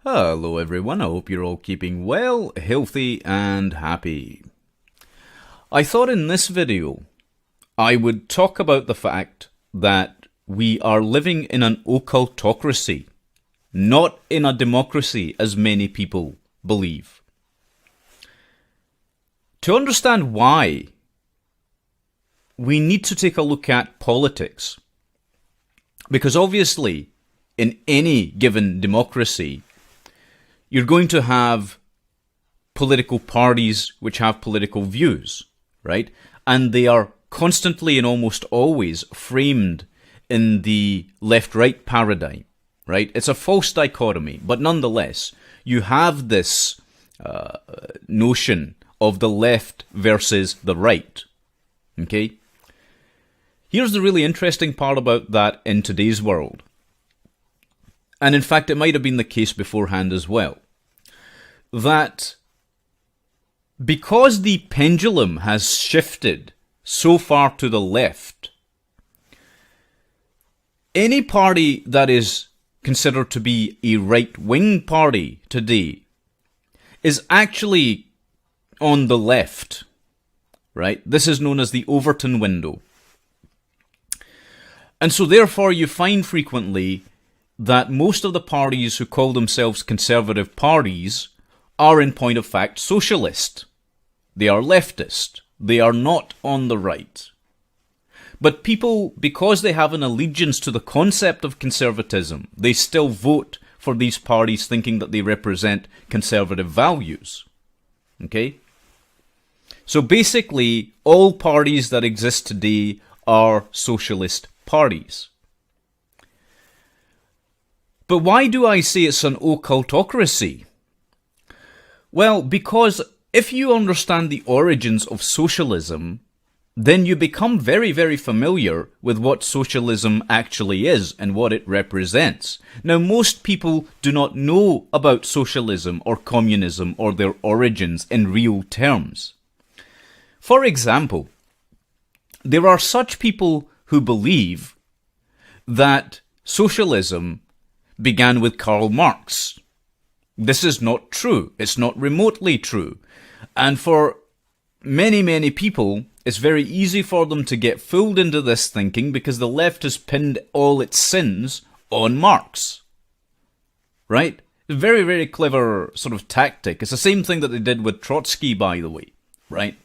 Hello everyone, I hope you're all keeping well, healthy and happy. I thought in this video I would talk about the fact that we are living in an occultocracy, not in a democracy as many people believe. To understand why, we need to take a look at politics. Because obviously, in any given democracy, you're going to have political parties which have political views, right? And they are constantly and almost always framed in the left-right paradigm, right? It's a false dichotomy, but nonetheless, you have this notion of the left versus the right, okay? Here's the really interesting part about that in today's world. And in fact, it might have been the case beforehand as well. That because the pendulum has shifted so far to the left, any party that is considered to be a right-wing party today is actually on the left, right? This is known as the Overton window. And so therefore you find frequently that most of the parties who call themselves conservative parties are in point of fact socialist. They are leftist. They are not on the right. But people, because they have an allegiance to the concept of conservatism, they still vote for these parties thinking that they represent conservative values. Okay? So basically, all parties that exist today are socialist parties. But why do I say it's an occultocracy? Well, because if you understand the origins of socialism, then you become very, very familiar with what socialism actually is and what it represents. Now, most people do not know about socialism or communism or their origins in real terms. For example, there are such people who believe that socialism began with Karl Marx. This is not true. It's not remotely true. And for many, many people, it's very easy for them to get fooled into this thinking because the left has pinned all its sins on Marx. Right? A very, very clever sort of tactic. It's the same thing that they did with Trotsky, by the way. Right?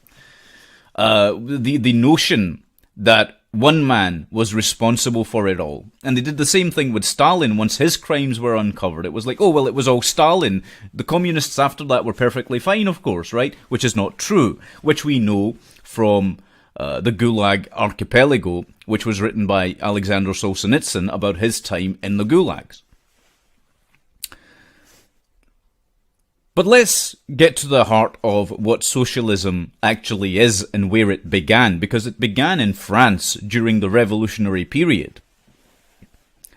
The notion that one man was responsible for it all. And they did the same thing with Stalin once his crimes were uncovered. It was like, oh, well, it was all Stalin. The communists after that were perfectly fine, of course, right? Which is not true, which we know from the Gulag Archipelago, which was written by Alexander Solzhenitsyn about his time in the gulags. But let's get to the heart of what socialism actually is and where it began, because it began in France during the revolutionary period.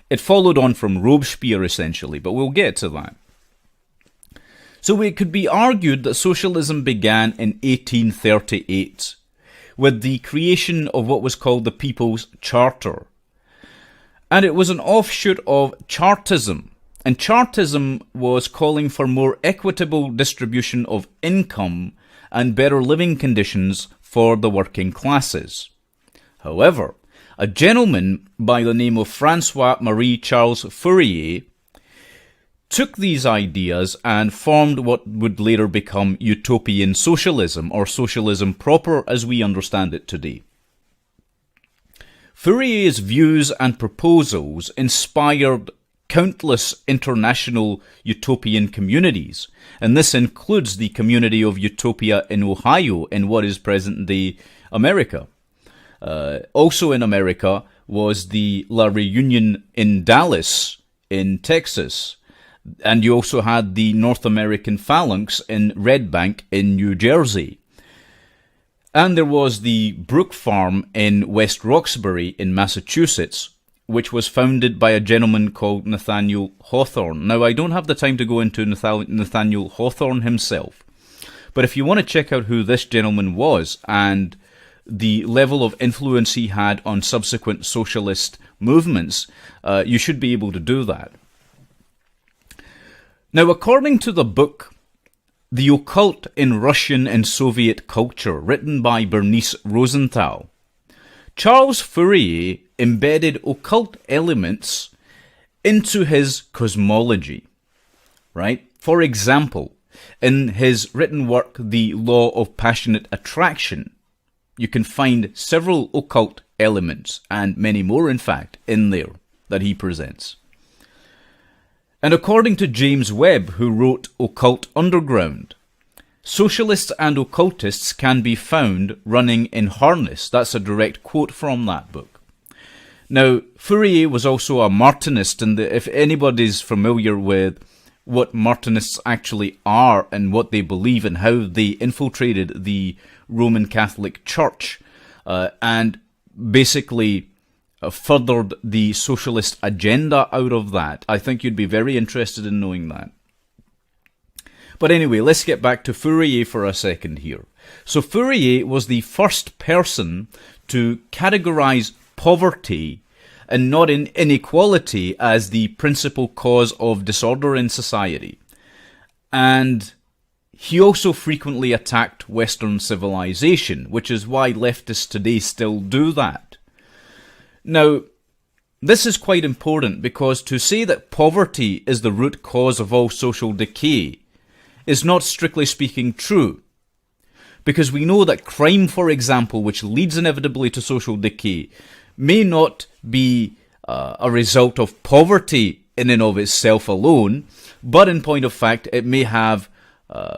It followed on from Robespierre, essentially, but we'll get to that. So it could be argued that socialism began in 1838, with the creation of what was called the People's Charter. And it was an offshoot of Chartism. And Chartism was calling for more equitable distribution of income and better living conditions for the working classes. However, a gentleman by the name of Francois-Marie Charles Fourier took these ideas and formed what would later become utopian socialism, or socialism proper as we understand it today. Fourier's views and proposals inspired countless international utopian communities, and this includes the community of Utopia in Ohio in what is present-day America. Also in America was the La Reunion in Dallas in Texas, and you also had the North American Phalanx in Red Bank in New Jersey. And there was the Brook Farm in West Roxbury in Massachusetts, which was founded by a gentleman called Nathaniel Hawthorne. Now, I don't have the time to go into Nathaniel Hawthorne himself, but if you want to check out who this gentleman was and the level of influence he had on subsequent socialist movements, you should be able to do that. Now, according to the book The Occult in Russian and Soviet Culture, written by Bernice Rosenthal, Charles Fourier embedded occult elements into his cosmology, right? For example, in his written work, The Law of Passionate Attraction, you can find several occult elements, and many more, in fact, in there that he presents. And according to James Webb, who wrote Occult Underground, socialists and occultists can be found running in harness. That's a direct quote from that book. Now, Fourier was also a Martinist, and if anybody's familiar with what Martinists actually are and what they believe and how they infiltrated the Roman Catholic Church and basically furthered the socialist agenda out of that, I think you'd be very interested in knowing that. But anyway, let's get back to Fourier for a second here. So Fourier was the first person to categorize poverty and not in inequality as the principal cause of disorder in society. And he also frequently attacked Western civilization, which is why leftists today still do that. Now, this is quite important, because to say that poverty is the root cause of all social decay is not strictly speaking true. Because we know that crime, for example, which leads inevitably to social decay, may not be a result of poverty in and of itself alone, but in point of fact, it may have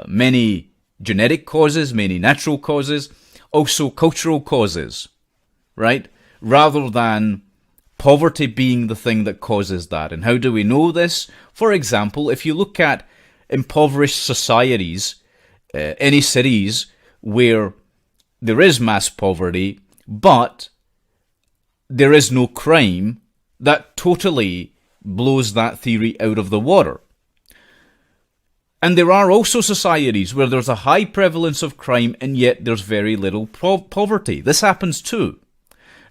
many genetic causes, many natural causes, also cultural causes, right? Rather than poverty being the thing that causes that. And how do we know this? For example, if you look at impoverished societies, any cities where there is mass poverty, but there is no crime, that totally blows that theory out of the water. And there are also societies where there's a high prevalence of crime and yet there's very little poverty. This happens too.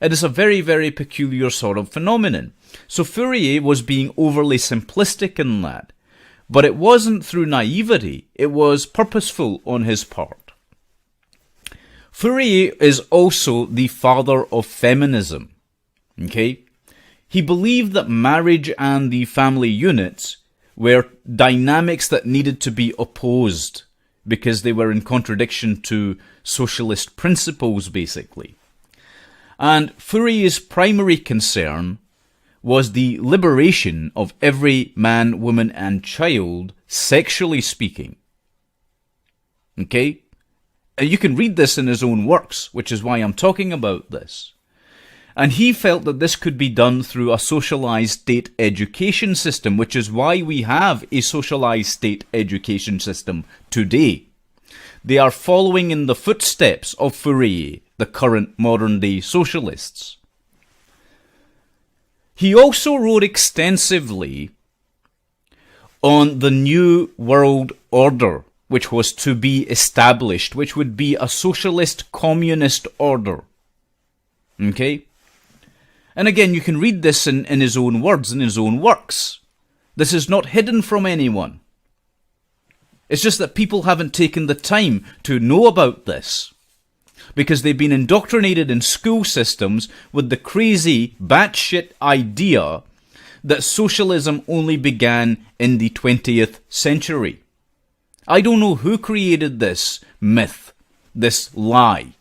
It is a very, very peculiar sort of phenomenon. So Fourier was being overly simplistic in that. But it wasn't through naivety. It was purposeful on his part. Fourier is also the father of feminism. Okay? He believed that marriage and the family units were dynamics that needed to be opposed because they were in contradiction to socialist principles, basically. And Fourier's primary concern was the liberation of every man, woman, and child, sexually speaking. Okay? And you can read this in his own works, which is why I'm talking about this. And he felt that this could be done through a socialized state education system, which is why we have a socialized state education system today. They are following in the footsteps of Fourier, the current modern-day socialists. He also wrote extensively on the New World Order, which was to be established, which would be a socialist communist order. Okay? And again, you can read this in his own words, in his own works. This is not hidden from anyone. It's just that people haven't taken the time to know about this, because they've been indoctrinated in school systems with the crazy, batshit idea that socialism only began in the 20th century. I don't know who created this myth, this lie,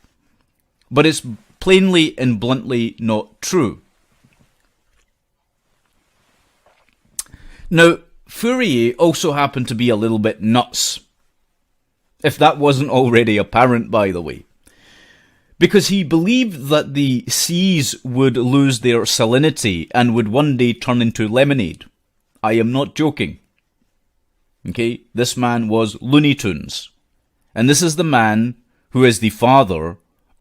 but it's plainly and bluntly not true. Now, Fourier also happened to be a little bit nuts, if that wasn't already apparent, by the way, because he believed that the seas would lose their salinity and would one day turn into lemonade. I am not joking. Okay, this man was Looney Tunes. And this is the man who is the father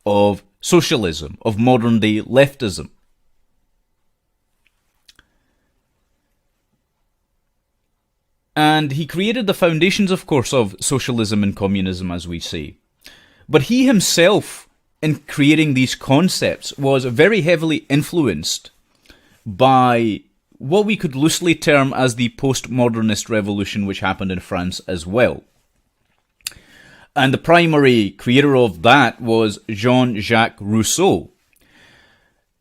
of socialism, of modern-day leftism. And he created the foundations, of course, of socialism and communism, as we say. But he himself, in creating these concepts, was very heavily influenced by what we could loosely term as the postmodernist revolution, which happened in France as well. And the primary creator of that was Jean-Jacques Rousseau.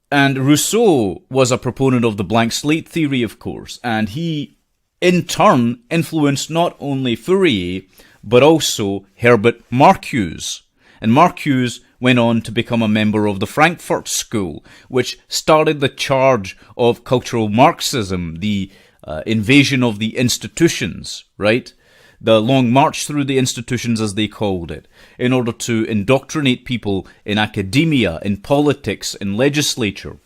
And Rousseau was a proponent of the blank slate theory, of course, and he, in turn, influenced not only Fourier, but also Herbert Marcuse. And Marcuse went on to become a member of the Frankfurt School, which started the charge of cultural Marxism, the invasion of the institutions, right? The long march through the institutions, as they called it, in order to indoctrinate people in academia, in politics, in legislature.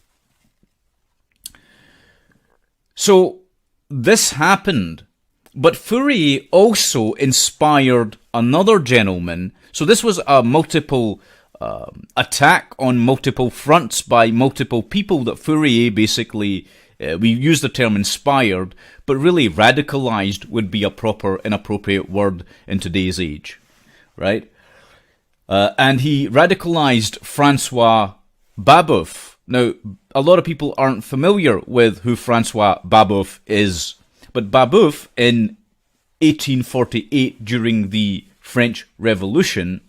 So this happened, but Fourier also inspired another gentleman. So this was a multiple attack on multiple fronts by multiple people that Fourier basically, we use the term inspired, but really radicalized would be a proper and appropriate word in today's age, right? And he radicalized Francois Babeuf. Now, a lot of people aren't familiar with who Francois Babeuf is, but Babeuf in 1848, during the French Revolution,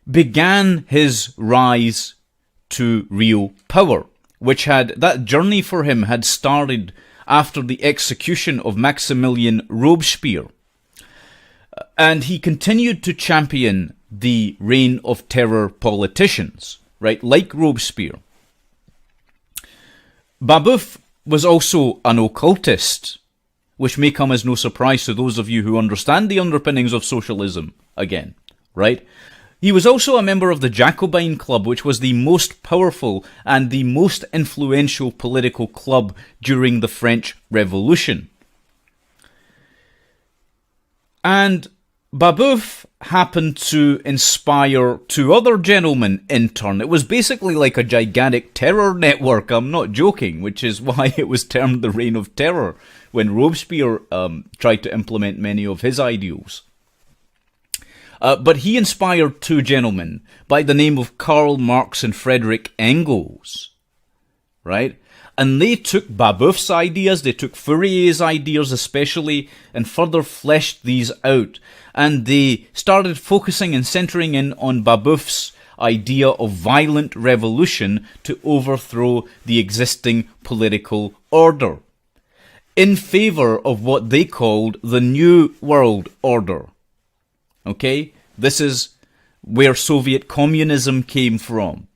began his rise to real power, which that journey for him had started after the execution of Maximilien Robespierre. And he continued to champion the reign of terror politicians, right, like Robespierre. Babeuf was also an occultist, which may come as no surprise to those of you who understand the underpinnings of socialism again, right? He was also a member of the Jacobin Club, which was the most powerful and the most influential political club during the French Revolution. And Babeuf happened to inspire two other gentlemen in turn. It was basically like a gigantic terror network, I'm not joking, which is why it was termed the Reign of Terror when Robespierre tried to implement many of his ideals. But he inspired two gentlemen by the name of Karl Marx and Friedrich Engels, right? And they took Babeuf's ideas, they took Fourier's ideas especially, and further fleshed these out. And they started focusing and centering in on Babeuf's idea of violent revolution to overthrow the existing political order, in favor of what they called the New World Order. Okay? This is where Soviet communism came from.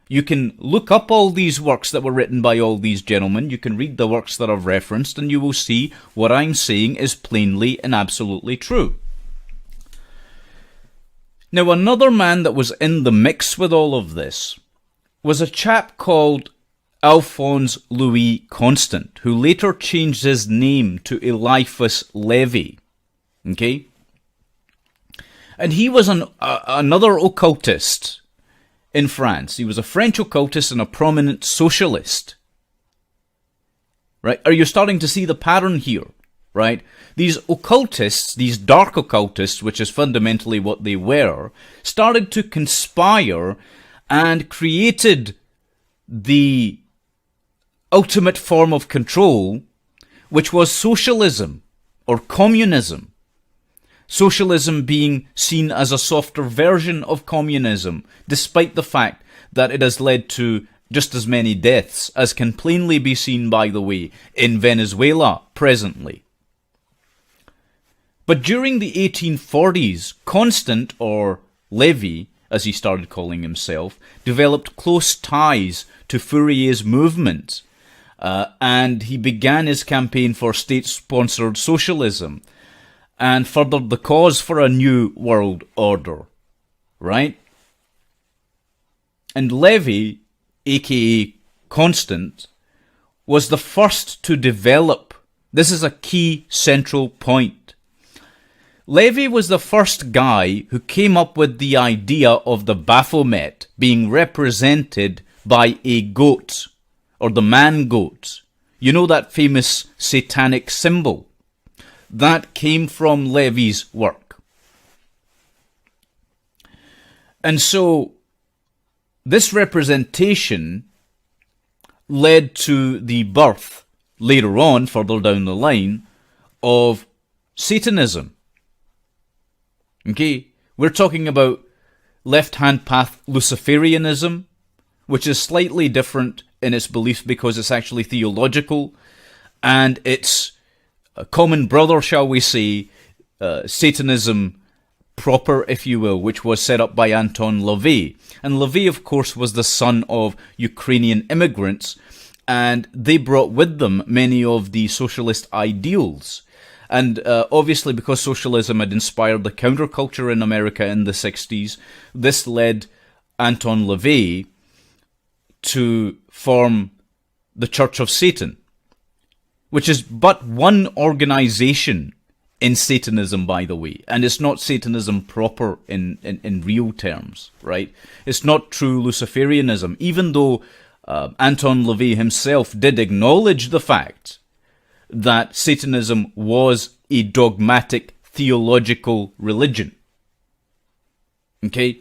You can look up all these works that were written by all these gentlemen. You can read the works that I've referenced, and you will see what I'm saying is plainly and absolutely true. Now, another man that was in the mix with all of this was a chap called Alphonse Louis Constant, who later changed his name to Eliphas Lévy. Okay? And he was another occultist in France. He was a French occultist and a prominent socialist. Right? Are you starting to see the pattern here? Right? These occultists, these dark occultists, which is fundamentally what they were, started to conspire and created the ultimate form of control, which was socialism or communism. Socialism being seen as a softer version of communism, despite the fact that it has led to just as many deaths, as can plainly be seen, by the way, in Venezuela presently. But during the 1840s, Constant, or Lévy, as he started calling himself, developed close ties to Fourier's movement, and he began his campaign for state-sponsored socialism, and furthered the cause for a new world order, right? And Lévy, aka Constant, was the first to develop. This is a key central point. Lévy was the first guy who came up with the idea of the Baphomet being represented by a goat, or the man-goat. You know that famous satanic symbol? That came from Lévy's work. And so, this representation led to the birth later on, further down the line, of Satanism. Okay, we're talking about left-hand path Luciferianism, which is slightly different in its beliefs because it's actually theological, and its a common brother, shall we say, Satanism proper, if you will, which was set up by Anton LaVey. And LaVey, of course, was the son of Ukrainian immigrants, and they brought with them many of the socialist ideals. And obviously, because socialism had inspired the counterculture in America in the 60s, this led Anton LaVey to form the Church of Satan, which is but one organization in Satanism, by the way. And it's not Satanism proper in real terms, right? It's not true Luciferianism, even though Anton LaVey himself did acknowledge the fact that Satanism was a dogmatic theological religion. Okay?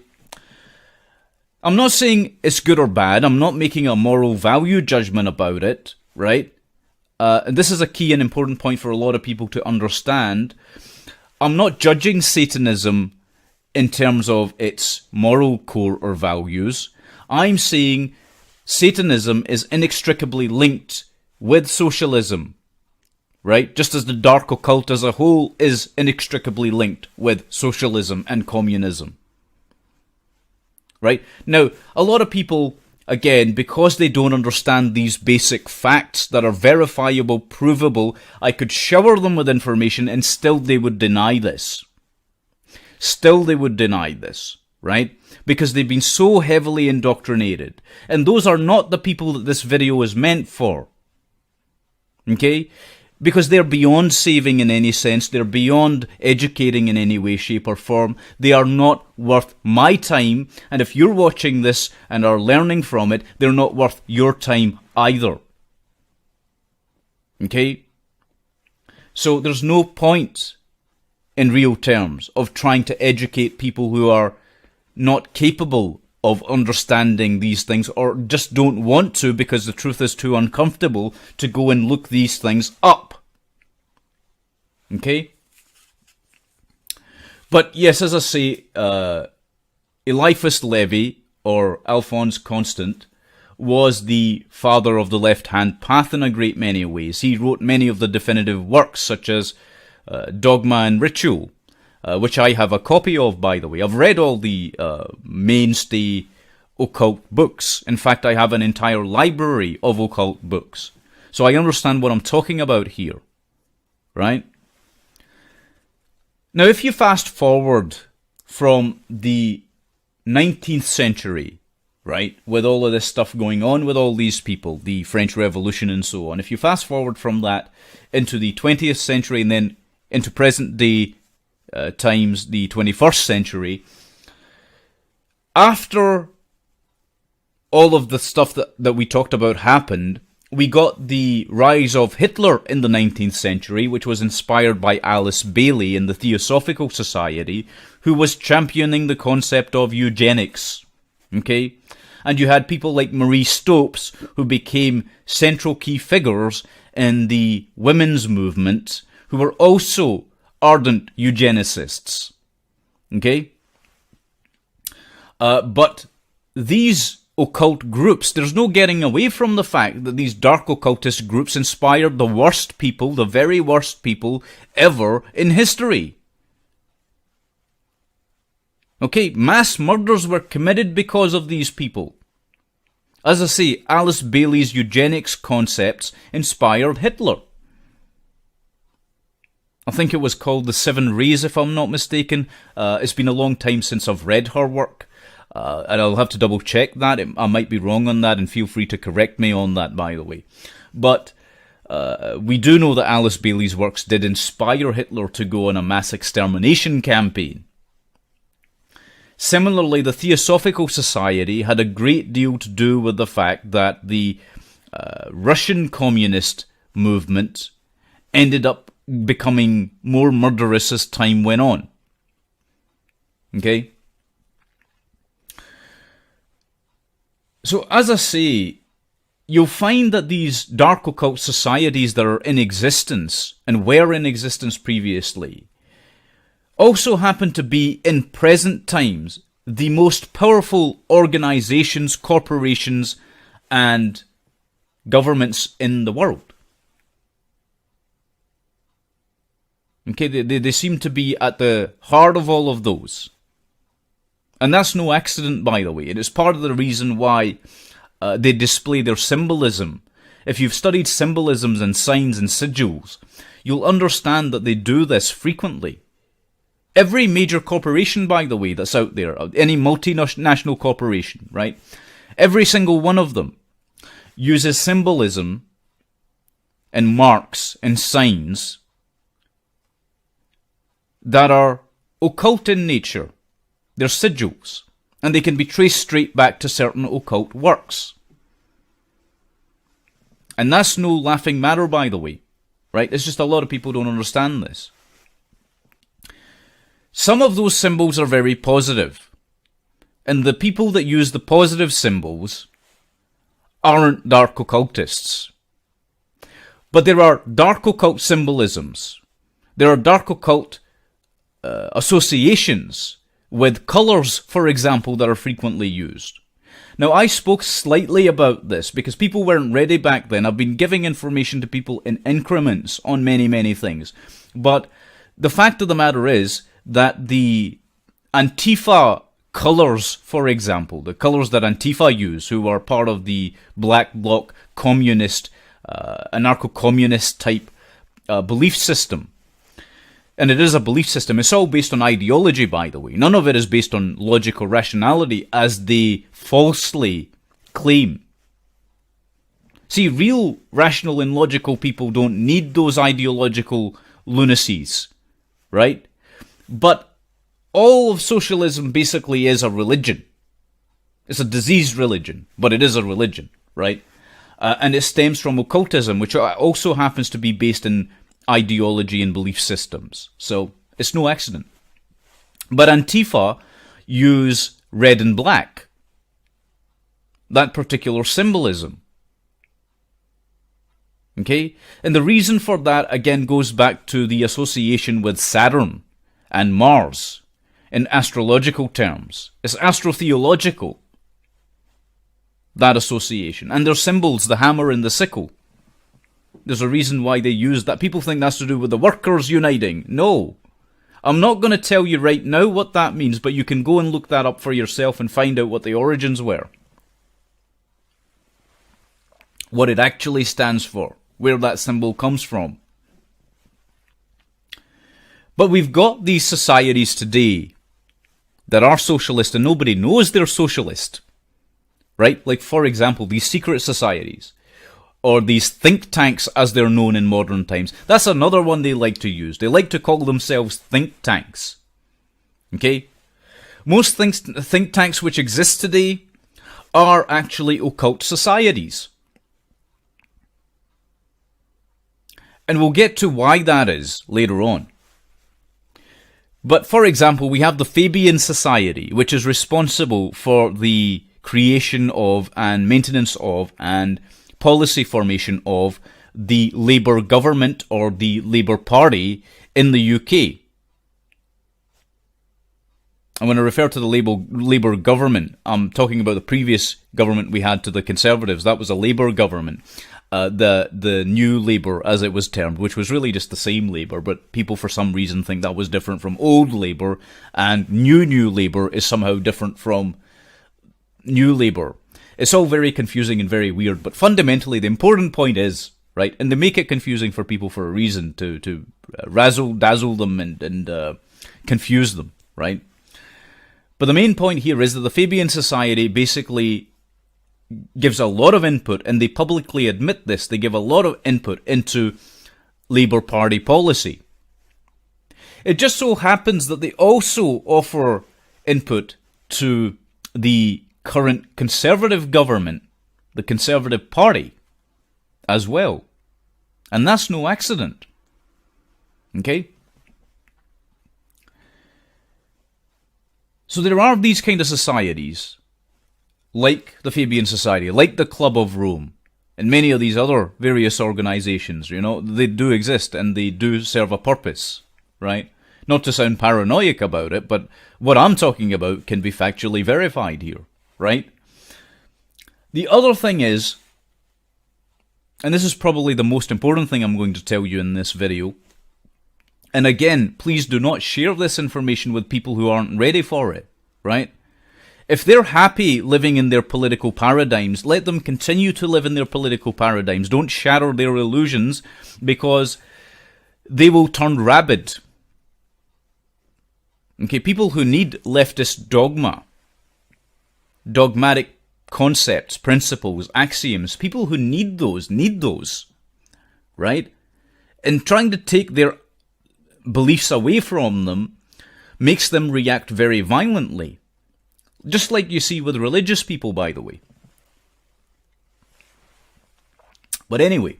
I'm not saying it's good or bad. I'm not making a moral value judgment about it, right? And this is a key and important point for a lot of people to understand. I'm not judging Satanism in terms of its moral core or values. I'm saying Satanism is inextricably linked with socialism, right? Just as the dark occult as a whole is inextricably linked with socialism and communism. Right? Now, a lot of people, again, because they don't understand these basic facts that are verifiable, provable, I could shower them with information and still they would deny this. Still they would deny this, right? Because they've been so heavily indoctrinated. And those are not the people that this video is meant for. Okay? Because they're beyond saving in any sense, they're beyond educating in any way, shape or form. They are not worth my time, and if you're watching this and are learning from it, they're not worth your time either. Okay? So there's no point, in real terms, of trying to educate people who are not capable of understanding these things, or just don't want to because the truth is too uncomfortable to go and look these things up. Okay? But yes, as I say, Eliphas Levi, or Alphonse Constant, was the father of the left-hand path in a great many ways. He wrote many of the definitive works, such as Dogma and Ritual, which I have a copy of, by the way. I've read all the mainstay occult books. In fact, I have an entire library of occult books. So I understand what I'm talking about here, right? Now, if you fast forward from the 19th century, right, with all of this stuff going on with all these people, the French Revolution and so on, if you fast forward from that into the 20th century and then into present day times, the 21st century, after all of the stuff that we talked about happened, we got the rise of Hitler in the 19th century, which was inspired by Alice Bailey in the Theosophical Society, who was championing the concept of eugenics. Okay? And you had people like Marie Stopes, who became central key figures in the women's movement, who were also ardent eugenicists. Okay? But these occult groups, there's no getting away from the fact that these dark occultist groups inspired the worst people, the very worst people ever in history. Okay, mass murders were committed because of these people. As I say, Alice Bailey's eugenics concepts inspired Hitler. I think it was called The Seven Rays, if I'm not mistaken. It's been a long time since I've read her work. And I'll have to double check that. I might be wrong on that, and feel free to correct me on that, by the way. But we do know that Alice Bailey's works did inspire Hitler to go on a mass extermination campaign. Similarly, the Theosophical Society had a great deal to do with the fact that the Russian communist movement ended up becoming more murderous as time went on. Okay? So, as I say, you'll find that these dark occult societies that are in existence and were in existence previously also happen to be, in present times, the most powerful organizations, corporations, and governments in the world. Okay, they seem to be at the heart of all of those. And that's no accident, by the way. It is part of the reason why they display their symbolism. If you've studied symbolisms and signs and sigils, you'll understand that they do this frequently. Every major corporation, by the way, that's out there, any multinational corporation, right? Every single one of them uses symbolism and marks and signs that are occult in nature. They're sigils, and they can be traced straight back to certain occult works. And that's no laughing matter, by the way, right? It's just a lot of people don't understand this. Some of those symbols are very positive, and the people that use the positive symbols aren't dark occultists. But there are dark occult symbolisms. There are dark occult associations with colours, for example, that are frequently used. Now, I spoke slightly about this because people weren't ready back then. I've been giving information to people in increments on many, many things. But the fact of the matter is that the Antifa colours, for example, the colours that Antifa use, who are part of the black bloc communist, anarcho-communist type belief system, and it is a belief system. It's all based on ideology, by the way. None of it is based on logic or rationality, as they falsely claim. See, real rational and logical people don't need those ideological lunacies, right? But all of socialism basically is a religion. It's a diseased religion, but it is a religion, right? And it stems from occultism, which also happens to be based in ideology and belief systems. So it's no accident. But Antifa use red and black, that particular symbolism. Okay? And the reason for that, again, goes back to the association with Saturn and Mars in astrological terms. It's astrotheological, that association. And their symbols, the hammer and the sickle. There's a reason why they use that. People think that's to do with the workers uniting. No. I'm not going to tell you right now what that means, but you can go and look that up for yourself and find out what the origins were. What it actually stands for. Where that symbol comes from. But we've got these societies today that are socialist and nobody knows they're socialist. Right? Like, for example, these secret societies. Or these think tanks, as they're known in modern times. That's another one they like to use. They like to call themselves think tanks. Okay? Most think tanks which exist today are actually occult societies. And we'll get to why that is later on. But for example, we have the Fabian Society, which is responsible for the creation of and maintenance of and policy formation of the Labour government or the Labour Party in the UK. And when I refer to the Labour government, I'm talking about the previous government we had to the Conservatives. That was a Labour government. The New Labour, as it was termed, which was really just the same Labour, but people for some reason think that was different from old Labour, and New Labour is somehow different from New Labour. It's all very confusing and very weird, but fundamentally the important point is, right, and they make it confusing for people for a reason, to razzle-dazzle them and confuse them, right? But the main point here is that the Fabian Society basically gives a lot of input, and they publicly admit this, they give a lot of input into Labour Party policy. It just so happens that they also offer input to the current Conservative government, the Conservative Party, as well. And that's no accident. Okay? So there are these kind of societies, like the Fabian Society, like the Club of Rome, and many of these other various organizations, they do exist and they do serve a purpose, right? Not to sound paranoid about it, but what I'm talking about can be factually verified here, right? The other thing is, and this is probably the most important thing I'm going to tell you in this video, and again, please do not share this information with people who aren't ready for it, right? If they're happy living in their political paradigms, let them continue to live in their political paradigms. Don't shatter their illusions, because they will turn rabid. Okay, people who need leftist dogma, dogmatic concepts, principles, axioms, people who need those, right? And trying to take their beliefs away from them makes them react very violently. Just like you see with religious people, by the way. But anyway,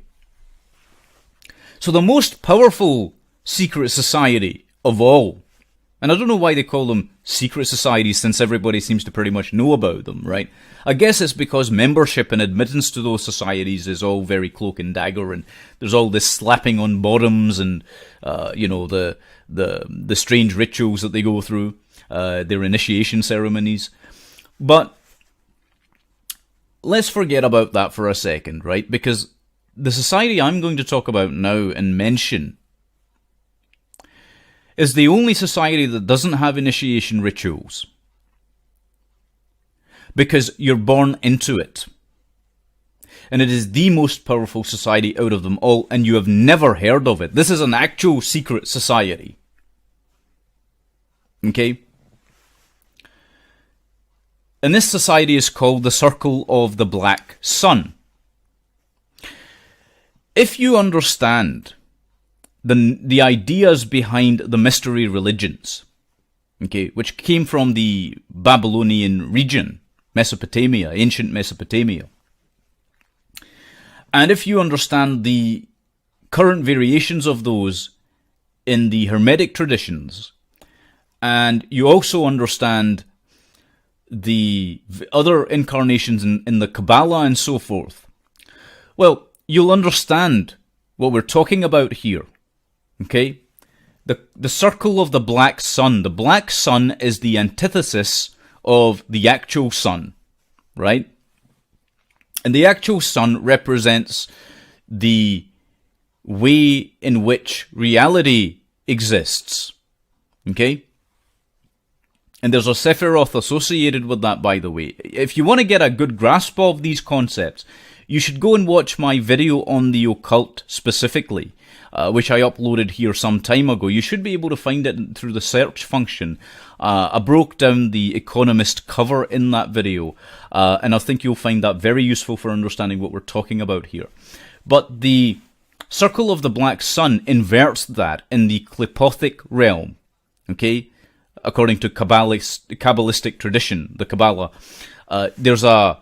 so the most powerful secret society of all, and I don't know why they call them secret societies since everybody seems to pretty much know about them, right? I guess it's because membership and admittance to those societies is all very cloak and dagger, and there's all this slapping on bottoms and, the strange rituals that they go through, their initiation ceremonies. But let's forget about that for a second, right? Because the society I'm going to talk about now and mention is the only society that doesn't have initiation rituals. Because you're born into it. And it is the most powerful society out of them all, and you have never heard of it. This is an actual secret society. Okay? And this society is called the Circle of the Black Sun. If you understand the ideas behind the mystery religions, okay, which came from the Babylonian region, Mesopotamia, ancient Mesopotamia, and if you understand the current variations of those in the Hermetic traditions, and you also understand the other incarnations in the Kabbalah and so forth, well, you'll understand what we're talking about here. Okay? The circle of the black sun. The black sun is the antithesis of the actual sun, right? And the actual sun represents the way in which reality exists. Okay? And there's a Sephiroth associated with that, by the way. If you want to get a good grasp of these concepts, you should go and watch my video on the occult specifically, which I uploaded here some time ago. You should be able to find it through the search function. I broke down the Economist cover in that video, and I think you'll find that very useful for understanding what we're talking about here. But the Circle of the Black Sun inverts that in the Qlipothic realm, okay? According to Kabbalistic tradition, the Kabbalah, there's a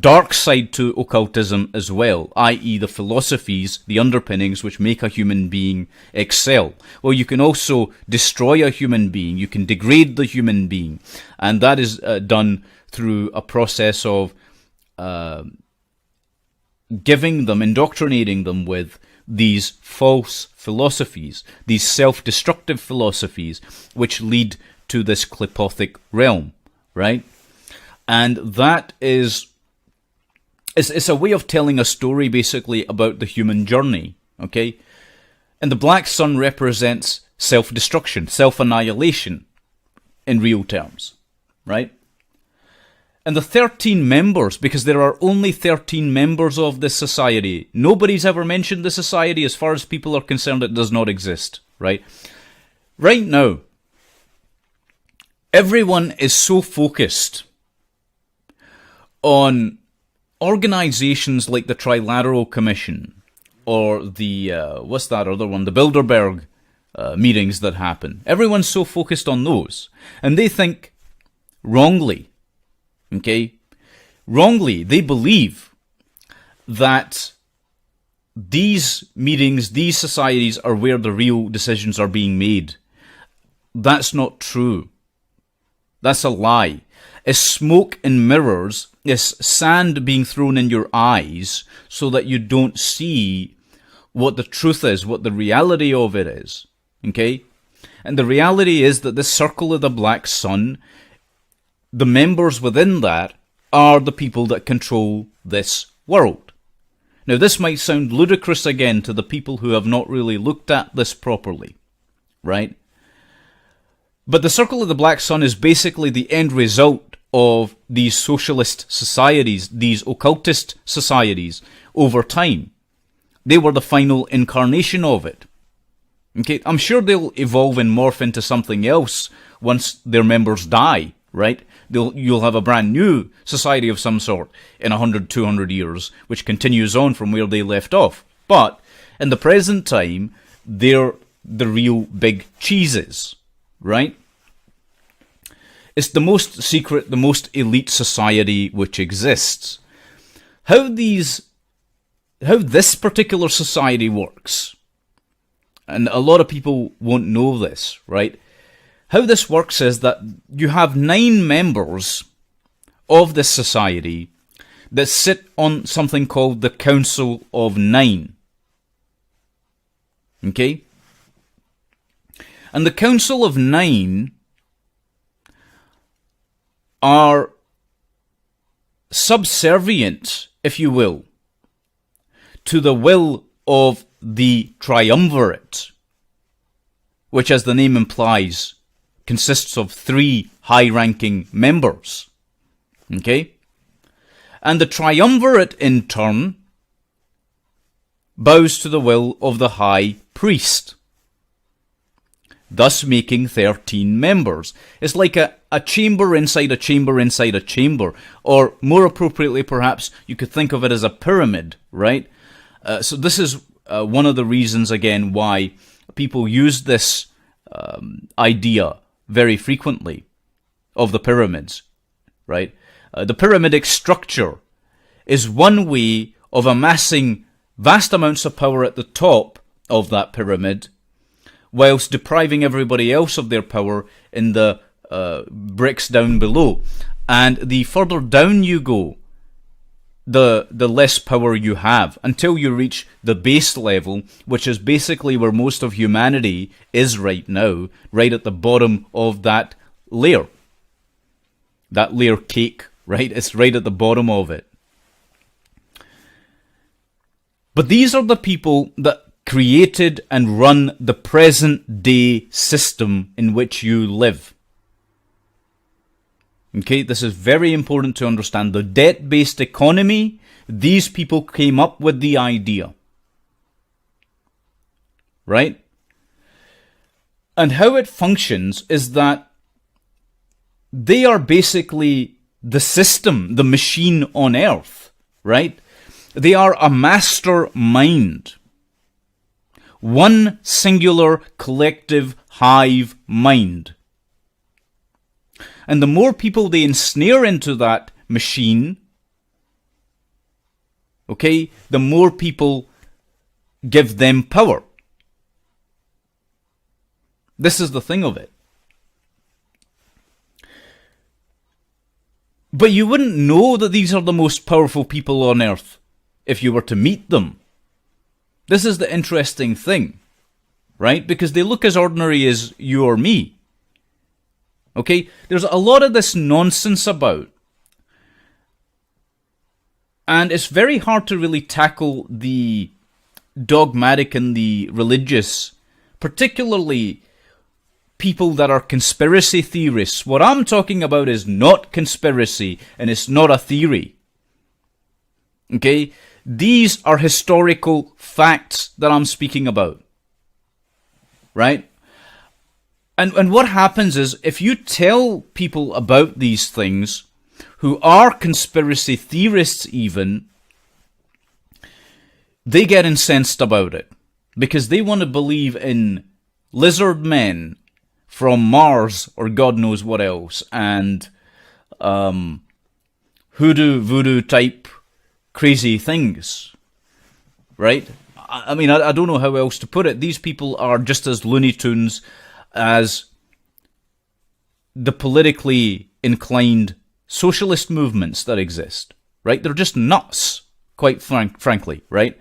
dark side to occultism as well, i.e. the philosophies, the underpinnings which make a human being excel. Well, you can also destroy a human being, you can degrade the human being, and that is done through a process of indoctrinating them with these false philosophies, these self-destructive philosophies, which lead to this Qlipothic realm, right? And that is, it's a way of telling a story, basically, about the human journey, okay? And the black sun represents self-destruction, self-annihilation, in real terms, right? And the 13 members, because there are only 13 members of this society, nobody's ever mentioned the society. As far as people are concerned, it does not exist, right? Right now, everyone is so focused on organizations like the Trilateral Commission or the, what's that other one, the Bilderberg meetings that happen. Everyone's so focused on those. And they think wrongly, okay? Wrongly, they believe that these meetings, these societies are where the real decisions are being made. That's not true. That's a lie. It's smoke and mirrors this sand being thrown in your eyes so that you don't see what the truth is, what the reality of it is. Okay? And the reality is that this circle of the black sun, the members within that are the people that control this world. Now, this might sound ludicrous again to the people who have not really looked at this properly, right? But the circle of the black sun is basically the end result of these socialist societies, these occultist societies, over time. They were the final incarnation of it. Okay, I'm sure they'll evolve and morph into something else once their members die, right? You'll have a brand new society of some sort in 100, 200 years, which continues on from where they left off. But in the present time, they're the real big cheeses, right? It's the most secret, the most elite society which exists. How this particular society works, and a lot of people won't know this, right? How this works is that you have 9 members of this society that sit on something called the Council of 9. Okay? And the Council of 9 are subservient, if you will, to the will of the triumvirate, which, as the name implies, consists of 3 high-ranking members. Okay? And the triumvirate, in turn, bows to the will of the high priest, thus making 13 members. It's like a chamber inside a chamber inside a chamber, or more appropriately, perhaps, you could think of it as a pyramid, right? So this is one of the reasons, again, why people use this idea very frequently of the pyramids, right? The pyramidic structure is one way of amassing vast amounts of power at the top of that pyramid, whilst depriving everybody else of their power in the bricks down below. And the further down you go, the less power you have, until you reach the base level, which is basically where most of humanity is right now, right at the bottom of that layer. That layer cake, right? It's right at the bottom of it. But these are the people that created and run the present day system in which you live. Okay, this is very important to understand. The debt-based economy, these people came up with the idea. Right? And how it functions is that they are basically the system, the machine on earth. Right? They are a master mind. One singular collective hive mind. And the more people they ensnare into that machine, okay, the more people give them power. This is the thing of it. But you wouldn't know that these are the most powerful people on earth if you were to meet them. This is the interesting thing, right? Because they look as ordinary as you or me. Okay? There's a lot of this nonsense about. And it's very hard to really tackle the dogmatic and the religious, particularly people that are conspiracy theorists. What I'm talking about is not conspiracy, and it's not a theory. Okay? These are historical facts that I'm speaking about. Right? And what happens is, if you tell people about these things, who are conspiracy theorists even, they get incensed about it. Because they want to believe in lizard men from Mars, or God knows what else, and hoodoo, voodoo type crazy things. Right? I mean, I don't know how else to put it. These people are just as Looney Tunes as the politically inclined socialist movements that exist, right? They're just nuts, quite frankly, right?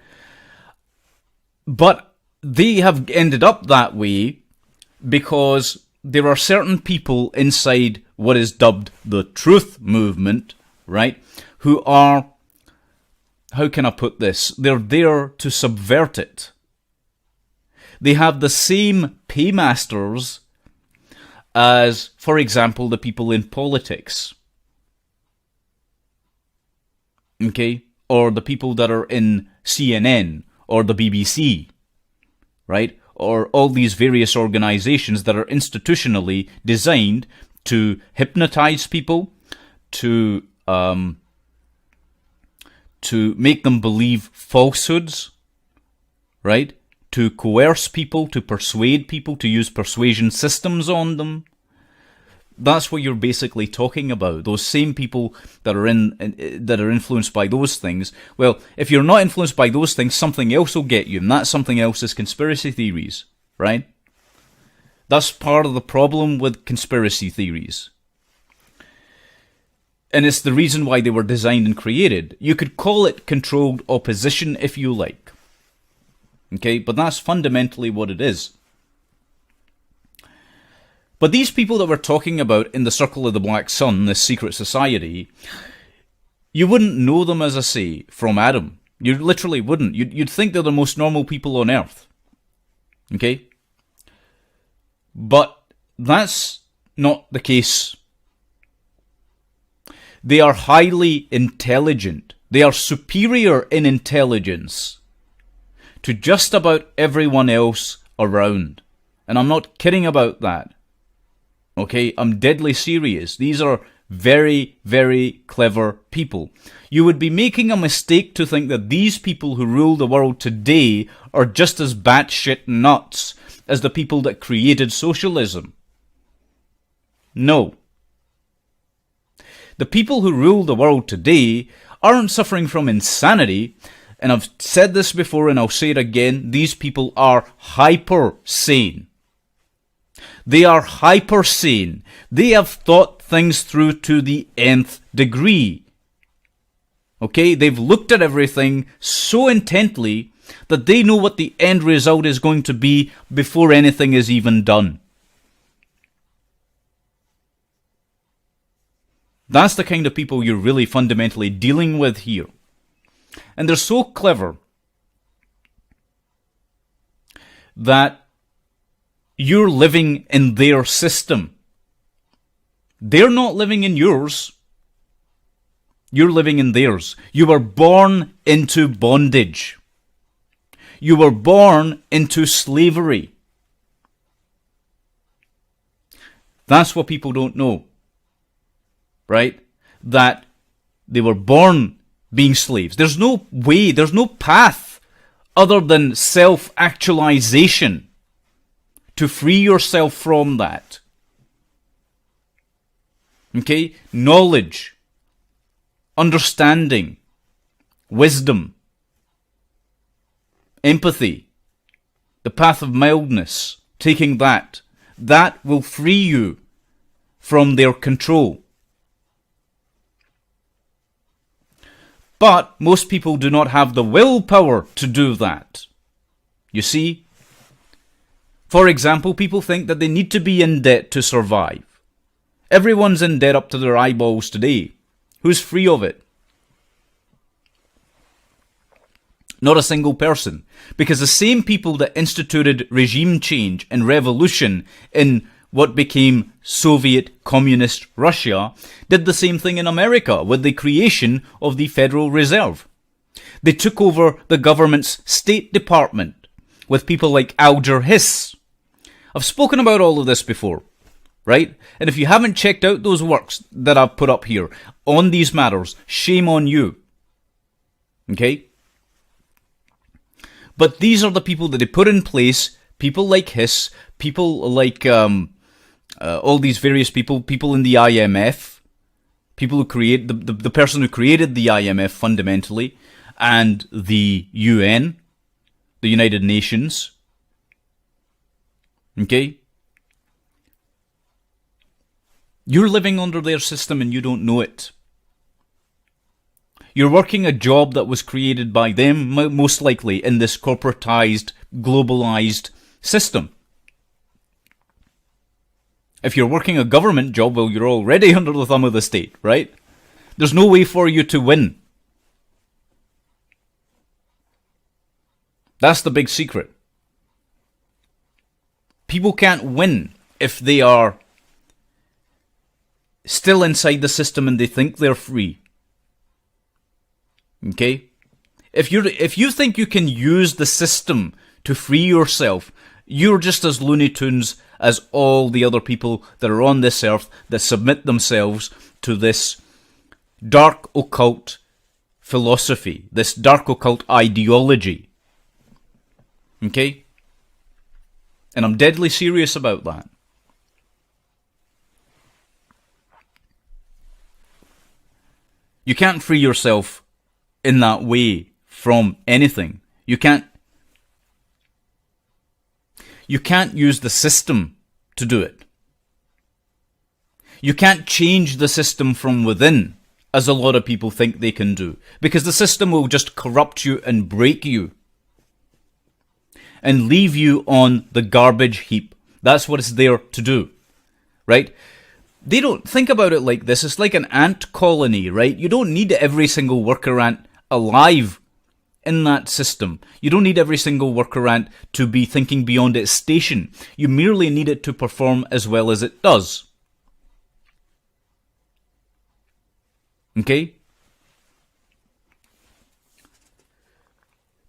But they have ended up that way because there are certain people inside what is dubbed the truth movement, right, who are, how can I put this? They're there to subvert it. They have the same paymasters as, for example, the people in politics. Okay? Or the people that are in CNN or the BBC, right? Or all these various organizations that are institutionally designed to hypnotize people, to make them believe falsehoods, right? To coerce people, to persuade people, to use persuasion systems on them. That's what you're basically talking about. Those same people that are that are influenced by those things. Well, if you're not influenced by those things, something else will get you, and that something else is conspiracy theories, right? That's part of the problem with conspiracy theories. And it's the reason why they were designed and created. You could call it controlled opposition if you like. Okay, but that's fundamentally what it is. But these people that we're talking about in the Circle of the Black Sun, this secret society, you wouldn't know them, as I say, from Adam. You literally wouldn't. You'd think they're the most normal people on earth. Okay? But that's not the case. They are highly intelligent. They are superior in intelligence to just about everyone else around. And I'm not kidding about that. Okay, I'm deadly serious. These are very, very clever people. You would be making a mistake to think that these people who rule the world today are just as batshit nuts as the people that created socialism. No. The people who rule the world today aren't suffering from insanity. And I've said this before and I'll say it again, these people are hyper-sane. They are hyper-sane. They have thought things through to the nth degree. Okay, they've looked at everything so intently that they know what the end result is going to be before anything is even done. That's the kind of people you're really fundamentally dealing with here. And they're so clever that you're living in their system. They're not living in yours. You're living in theirs. You were born into bondage. You were born into slavery. That's what people don't know. Right? That they were born being slaves. There's no way, there's no path other than self-actualization to free yourself from that. Okay? Knowledge, understanding, wisdom, empathy, the path of mildness, taking that will free you from their control. But most people do not have the willpower to do that. You see? For example, people think that they need to be in debt to survive. Everyone's in debt up to their eyeballs today. Who's free of it? Not a single person. Because the same people that instituted regime change and revolution in what became Soviet Communist Russia did the same thing in America with the creation of the Federal Reserve. They took over the government's State Department with people like Alger Hiss. I've spoken about all of this before, right? And if you haven't checked out those works that I've put up here on these matters, shame on you. Okay? But these are the people that they put in place, people like Hiss, people like all these various people in the IMF, people who create the person who created the IMF fundamentally, and the UN, the United Nations. Okay? You're living under their system and you don't know it. You're working a job that was created by them, most likely, in this corporatized, globalized system. If you're working a government job, well, you're already under the thumb of the state, right? There's no way for you to win. That's the big secret. People can't win if they are still inside the system and they think they're free. Okay? If you think you can use the system to free yourself, you're just as Looney Tunes as all the other people that are on this earth that submit themselves to this dark occult philosophy, this dark occult ideology. Okay? And I'm deadly serious about that. You can't free yourself in that way from anything. You can't use the system to do it. You can't change the system from within, as a lot of people think they can do, because the system will just corrupt you and break you and leave you on the garbage heap. That's what it's there to do, right? They don't think about it like this. It's like an ant colony, right? You don't need every single worker ant alive in that system. You don't need every single worker ant to be thinking beyond its station. You merely need it to perform as well as it does. Okay?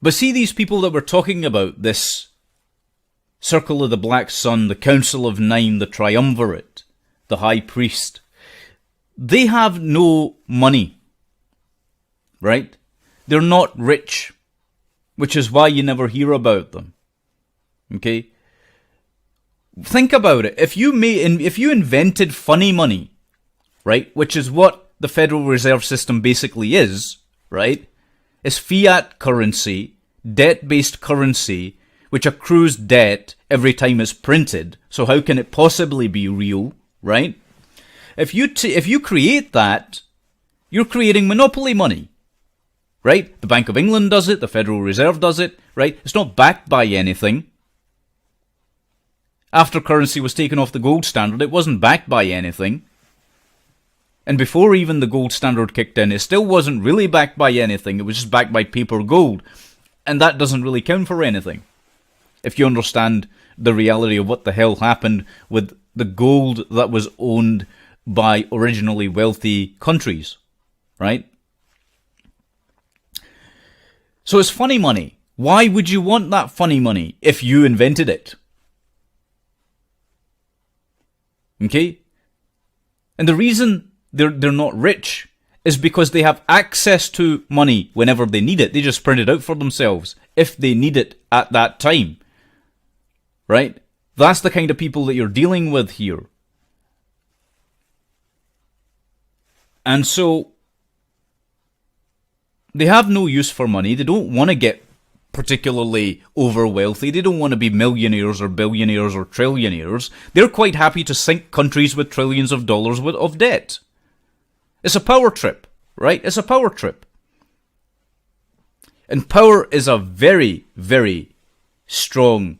But see these people that we're talking about, this Circle of the Black Sun, the Council of Nine, the Triumvirate, the High Priest, they have no money, right? They're not rich, which is why you never hear about them. Okay? Think about it. If you invented funny money, right, which is what the Federal Reserve System basically is, right? It's fiat currency, debt-based currency, which accrues debt every time it's printed. So how can it possibly be real, right? If you create that, you're creating monopoly money. Right? The Bank of England does it, the Federal Reserve does it, right? It's not backed by anything. After currency was taken off the gold standard, it wasn't backed by anything. And before even the gold standard kicked in, it still wasn't really backed by anything. It was just backed by paper gold. And that doesn't really count for anything, if you understand the reality of what the hell happened with the gold that was owned by originally wealthy countries, right? So it's funny money. Why would you want that funny money if you invented it? Okay? And the reason they're not rich is because they have access to money whenever they need it. They just print it out for themselves if they need it at that time. Right? That's the kind of people that you're dealing with here. And so they have no use for money. They don't want to get particularly over wealthy. They don't want to be millionaires or billionaires or trillionaires. They're quite happy to sink countries with trillions of dollars of debt. It's a power trip, right? It's a power trip. And power is a very, very strong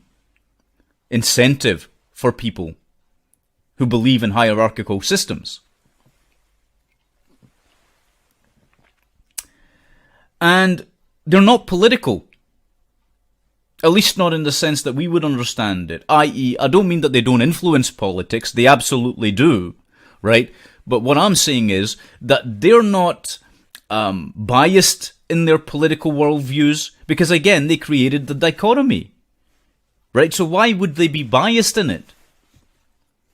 incentive for people who believe in hierarchical systems. And they're not political. At least not in the sense that we would understand it. I.e., I don't mean that they don't influence politics. They absolutely do, right? But what I'm saying is that they're not biased in their political worldviews because, again, they created the dichotomy, right? So why would they be biased in it?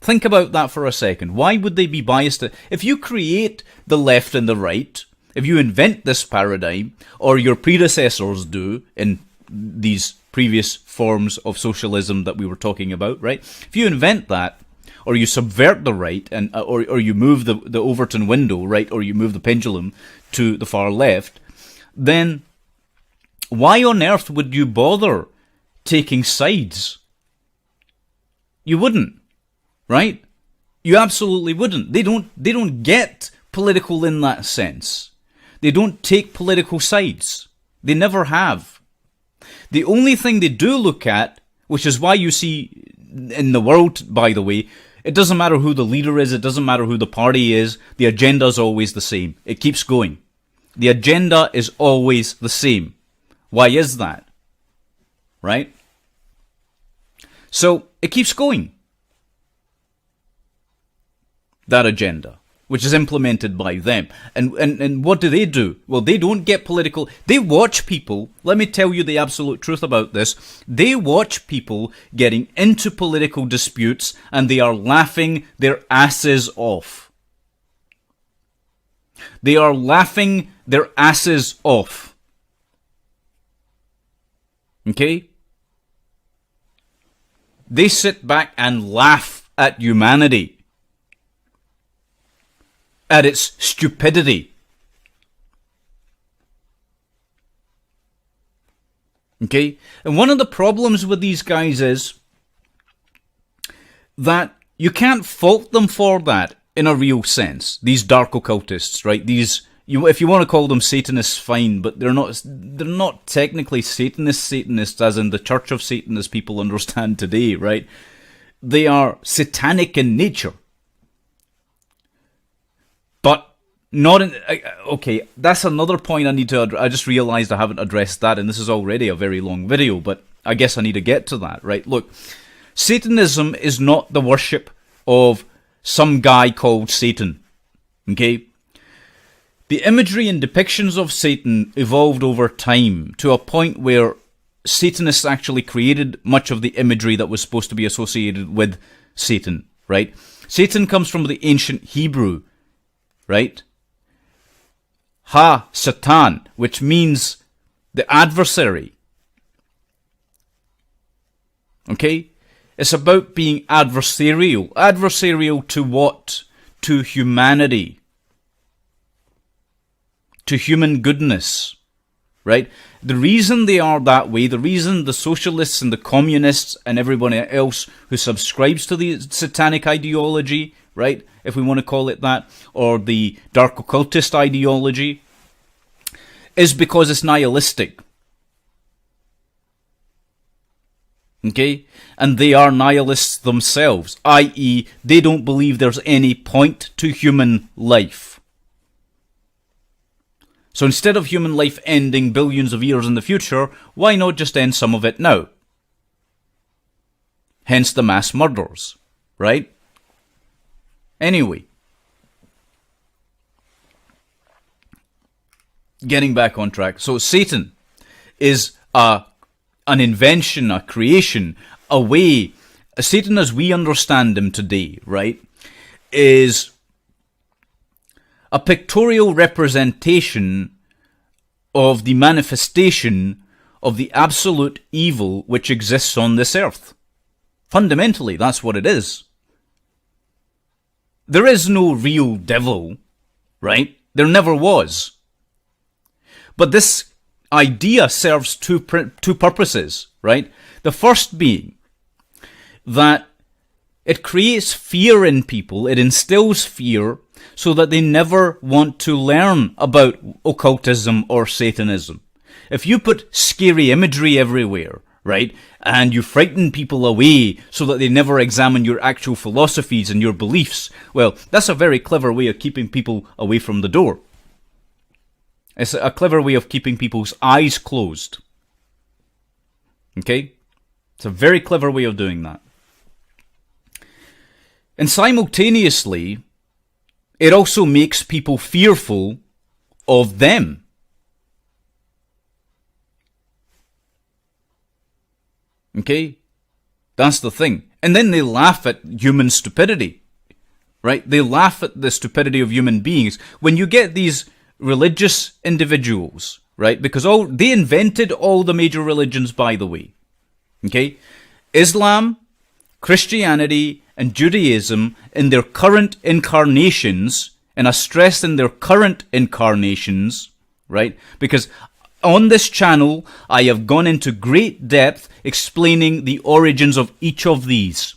Think about that for a second. Why would they be biased? If you create the left and the right, if you invent this paradigm, or your predecessors do in these previous forms of socialism that we were talking about, right? If you invent that, or you subvert the right, and or you move the Overton window, right, or you move the pendulum to the far left, then why on earth would you bother taking sides? You wouldn't, right? You absolutely wouldn't. They don't get political in that sense. They don't take political sides. They never have. The only thing they do look at, which is why you see in the world, by the way, it doesn't matter who the leader is, it doesn't matter who the party is, the agenda is always the same. It keeps going. The agenda is always the same. Why is that? Right? So, it keeps going. That agenda, which is implemented by them. And what do? Well, they don't get political. They watch people, let me tell you the absolute truth about this, they watch people getting into political disputes and they are laughing their asses off. They are laughing their asses off. Okay? They sit back and laugh at humanity, at its stupidity. Okay? And one of the problems with these guys is that you can't fault them for that in a real sense. These dark occultists, right? These, if you want to call them Satanists, fine, but they're not technically Satanists as in the Church of Satan as people understand today, right? They are satanic in nature. But not in... Okay, that's another point I need to... I just realized I haven't addressed that, and this is already a very long video, but I guess I need to get to that, right? Look, Satanism is not the worship of some guy called Satan, okay? The imagery and depictions of Satan evolved over time to a point where Satanists actually created much of the imagery that was supposed to be associated with Satan, right? Satan comes from the ancient Hebrew, right? Ha-Satan, which means the adversary. Okay? It's about being adversarial. Adversarial to what? To humanity. To human goodness. Right? The reason they are that way, the reason the socialists and the communists and everyone else who subscribes to the satanic ideology, right, if we want to call it that, or the dark occultist ideology, is because it's nihilistic. Okay? And they are nihilists themselves, i.e., they don't believe there's any point to human life. So instead of human life ending billions of years in the future, why not just end some of it now? Hence the mass murders, right? Anyway, getting back on track. So Satan is an invention, a creation, a way. Satan as we understand him today, right, is a pictorial representation of the manifestation of the absolute evil which exists on this earth. Fundamentally, that's what it is. There is no real devil, right? There never was. But this idea serves two purposes, right? The first being that it creates fear in people, it instills fear so that they never want to learn about occultism or Satanism. If you put scary imagery everywhere, right, and you frighten people away so that they never examine your actual philosophies and your beliefs, well, that's a very clever way of keeping people away from the door. It's a clever way of keeping people's eyes closed. Okay? It's a very clever way of doing that. And simultaneously, it also makes people fearful of them. Okay? That's the thing. And then they laugh at human stupidity. Right? They laugh at the stupidity of human beings. When you get these religious individuals, right? Because they invented all the major religions, by the way. Okay? Islam, Christianity, and Judaism in their current incarnations, and I stress in their current incarnations, right? Because on this channel, I have gone into great depth explaining the origins of each of these.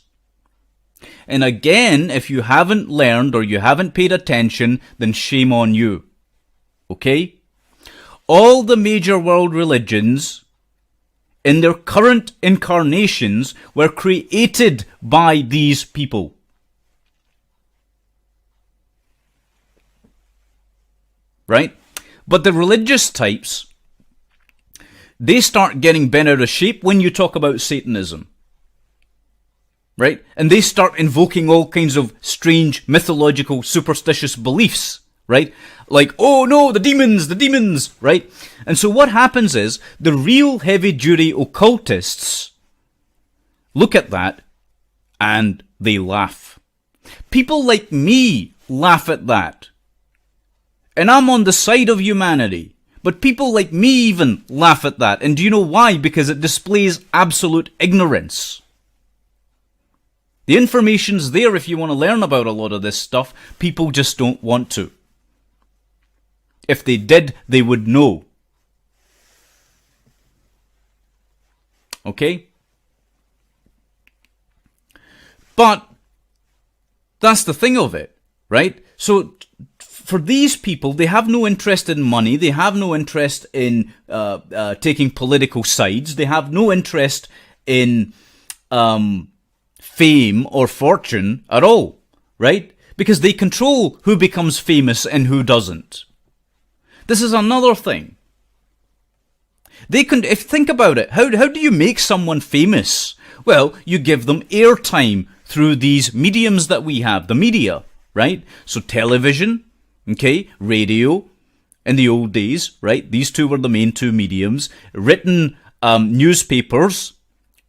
And again, if you haven't learned or you haven't paid attention, then shame on you. Okay? All the major world religions, in their current incarnations, were created by these people. Right? But the religious types, they start getting bent out of shape when you talk about Satanism. Right? And they start invoking all kinds of strange, mythological, superstitious beliefs. Right? Like, oh no, the demons, right? And so what happens is, the real heavy-duty occultists look at that and they laugh. People like me laugh at that. And I'm on the side of humanity. But people like me even laugh at that. And do you know why? Because it displays absolute ignorance. The information's there if you want to learn about a lot of this stuff. People just don't want to. If they did, they would know. Okay? But that's the thing of it, right? So for these people, they have no interest in money. They have no interest in taking political sides. They have no interest in fame or fortune at all, right? Because they control who becomes famous and who doesn't. This is another thing. Think about it, how do you make someone famous? Well, you give them airtime through these mediums that we have, the media, right? So television, okay, radio, in the old days, right? These two were the main two mediums. Written newspapers,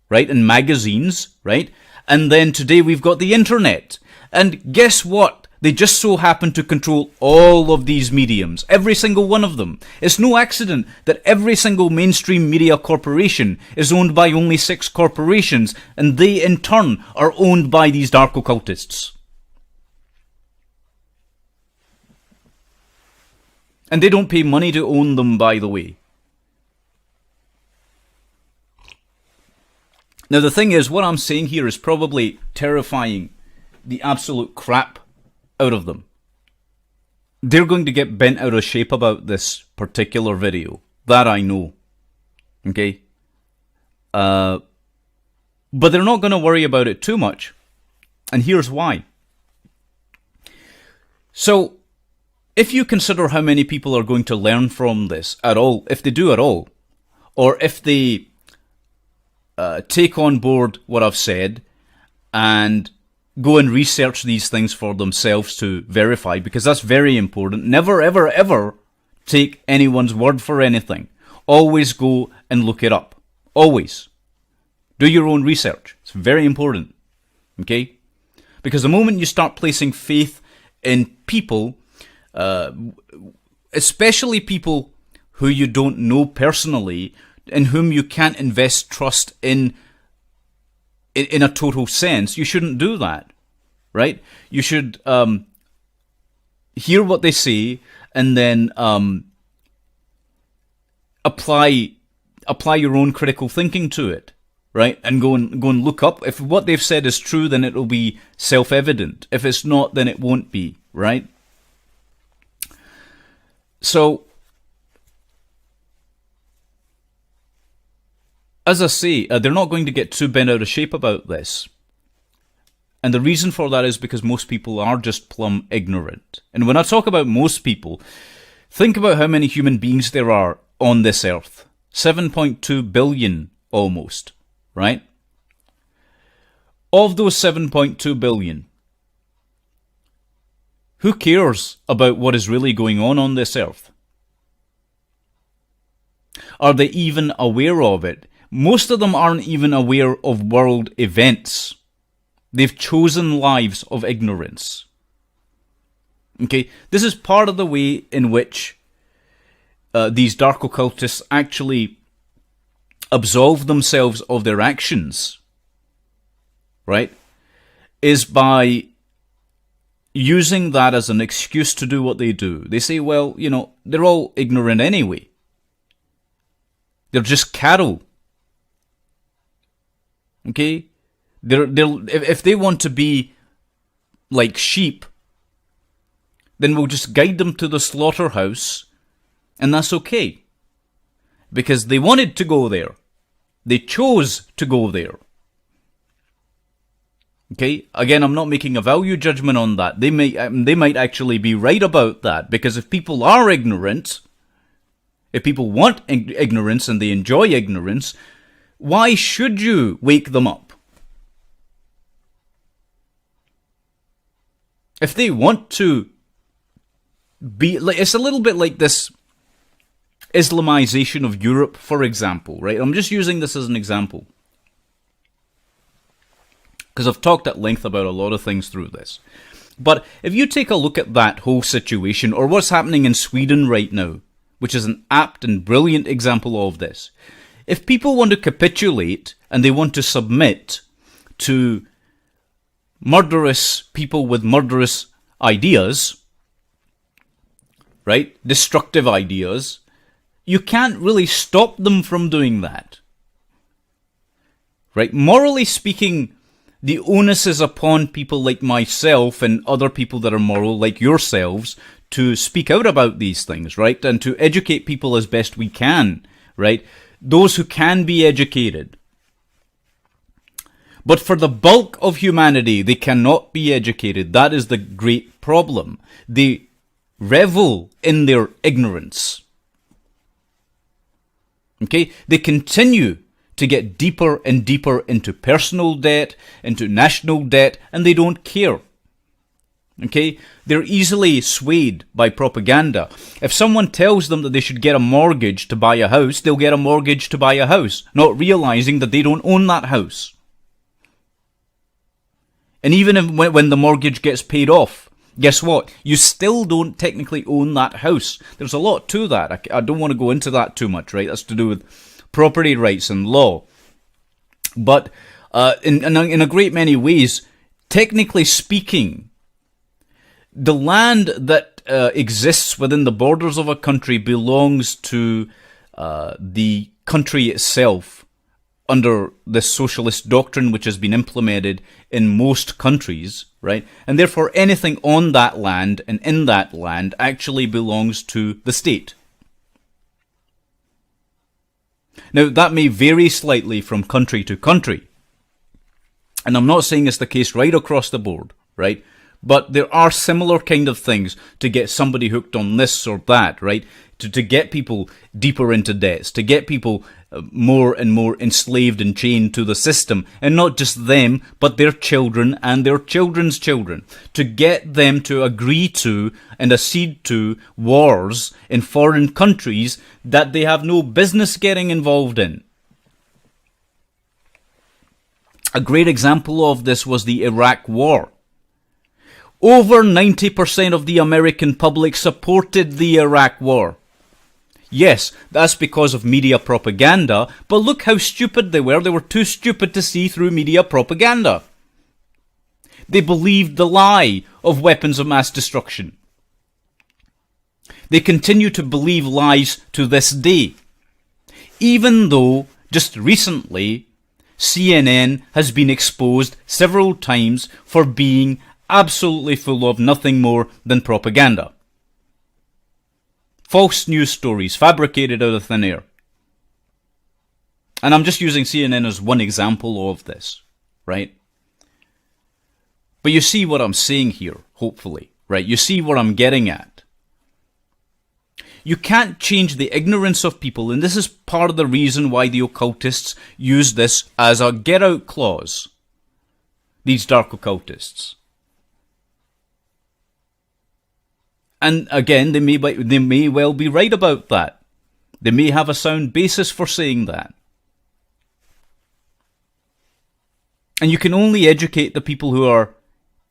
right, and magazines, right? And then today we've got the internet. And guess what? They just so happen to control all of these mediums, every single one of them. It's no accident that every single mainstream media corporation is owned by only 6 corporations, and they in turn are owned by these dark occultists. And they don't pay money to own them, by the way. Now the thing is, what I'm saying here is probably terrifying the absolute crap out of them. They're going to get bent out of shape about this particular video. That I know. Okay? But they're not going to worry about it too much. And here's why. So, if you consider how many people are going to learn from this at all, if they do at all, or if they take on board what I've said and go and research these things for themselves to verify, because that's very important. Never, ever, ever take anyone's word for anything. Always go and look it up. Always. Do your own research. It's very important. Okay? Because the moment you start placing faith in people, especially people who you don't know personally, in whom you can't invest trust in a total sense, you shouldn't do that, right? You should hear what they say and then apply your own critical thinking to it, right? And go and look up. If what they've said is true, then it'll be self-evident. If it's not, then it won't be, right? So, as I say, they're not going to get too bent out of shape about this. And the reason for that is because most people are just plumb ignorant. And when I talk about most people, think about how many human beings there are on this earth. 7.2 billion almost, right? Of those 7.2 billion, who cares about what is really going on this earth? Are they even aware of it? Most of them aren't even aware of world events. They've chosen lives of ignorance. Okay, this is part of the way in which these dark occultists actually absolve themselves of their actions, right? Is by using that as an excuse to do what they do. They say, well, you know, they're all ignorant anyway. They're just cattle. Okay? If they want to be like sheep, then we'll just guide them to the slaughterhouse, and that's okay. Because they wanted to go there. They chose to go there. Okay, again, I'm not making a value judgment on that. They might actually be right about that, because if people are ignorant, if people want ignorance and they enjoy ignorance, why should you wake them up? If they want to be, like, it's a little bit like this Islamization of Europe, for example, right? I'm just using this as an example, because I've talked at length about a lot of things through this. But if you take a look at that whole situation, or what's happening in Sweden right now, which is an apt and brilliant example of this, if people want to capitulate and they want to submit to murderous people with murderous ideas, right, destructive ideas, you can't really stop them from doing that. Right? Morally speaking, the onus is upon people like myself and other people that are moral, like yourselves, to speak out about these things, right? And to educate people as best we can, right? Those who can be educated. But for the bulk of humanity, they cannot be educated. That is the great problem. They revel in their ignorance. Okay? They continue to get deeper and deeper into personal debt, into national debt, and they don't care. Okay? They're easily swayed by propaganda. If someone tells them that they should get a mortgage to buy a house, they'll get a mortgage to buy a house, not realizing that they don't own that house. And even if, when the mortgage gets paid off, guess what? You still don't technically own that house. There's a lot to that. I don't want to go into that too much, right? That's to do with property rights and law. But in a great many ways, technically speaking, the land that exists within the borders of a country belongs to the country itself, under this socialist doctrine which has been implemented in most countries, right? And therefore anything on that land and in that land actually belongs to the state. Now, that may vary slightly from country to country. And I'm not saying it's the case right across the board, right? But there are similar kind of things to get somebody hooked on this or that, right? To get people deeper into debts, to get people more and more enslaved and chained to the system, and not just them, but their children and their children's children, to get them to agree to and accede to wars in foreign countries that they have no business getting involved in. A great example of this was the Iraq War. Over 90% of the American public supported the Iraq War. Yes, that's because of media propaganda, but look how stupid they were. They were too stupid to see through media propaganda. They believed the lie of weapons of mass destruction. They continue to believe lies to this day, even though just recently CNN has been exposed several times for being absolutely full of nothing more than propaganda. False news stories fabricated out of thin air. And I'm just using CNN as one example of this, right? But you see what I'm saying here, hopefully, right? You see what I'm getting at. You can't change the ignorance of people, and this is part of the reason why the occultists use this as a get-out clause. These dark occultists. And again, they may well be right about that. They may have a sound basis for saying that. And you can only educate the people who are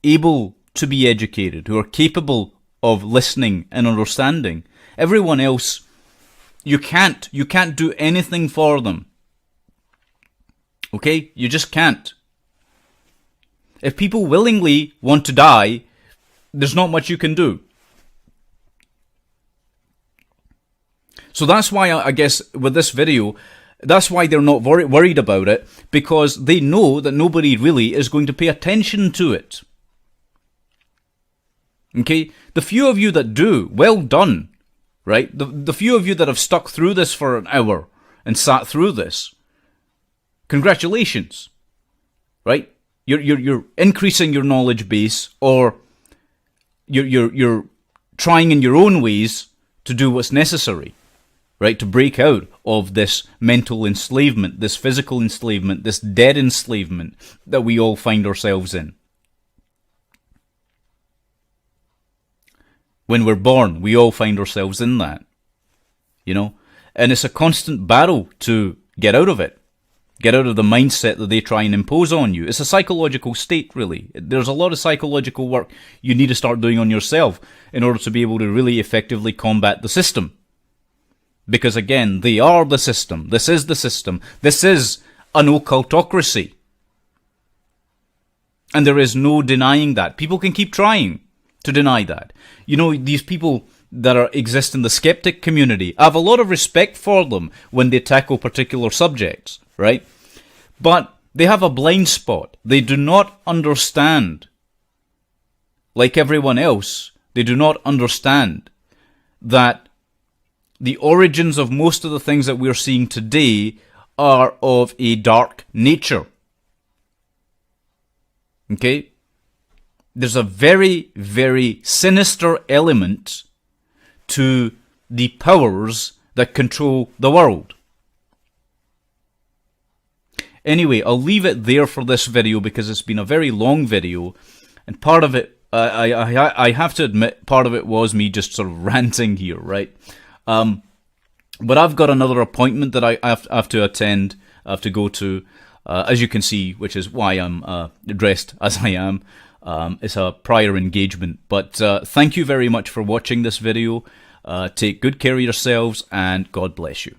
able to be educated, who are capable of listening and understanding. Everyone else, you can't do anything for them. Okay? You just can't. If people willingly want to die, there's not much you can do. So that's why I guess with this video, that's why they're not worried about it, because they know that nobody really is going to pay attention to it. Okay? The few of you that do, well done. Right? The few of you that have stuck through this for an hour and sat through this, congratulations. Right? You're increasing your knowledge base, or you're trying in your own ways to do what's necessary, right? To break out of this mental enslavement, this physical enslavement, this dead enslavement that we all find ourselves in. When we're born, we all find ourselves in that, you know? And it's a constant battle to get out of it. Get out of the mindset that they try and impose on you. It's a psychological state, really. There's a lot of psychological work you need to start doing on yourself in order to be able to really effectively combat the system. Because again, they are the system. This is the system. This is an occultocracy. And there is no denying that. People can keep trying to deny that. You know, these people that exist in the skeptic community, I have a lot of respect for them when they tackle particular subjects, right? But they have a blind spot. They do not understand, like everyone else, they do not understand that the origins of most of the things that we're seeing today are of a dark nature. Okay? There's a very, very sinister element to the powers that control the world. Anyway, I'll leave it there for this video because it's been a very long video, and part of it, I have to admit, part of it was me just sort of ranting here, right? But I've got another appointment that I have to attend, I have to go to, as you can see, which is why I'm dressed as I am. It's a prior engagement. But thank you very much for watching this video. Take good care of yourselves, and God bless you.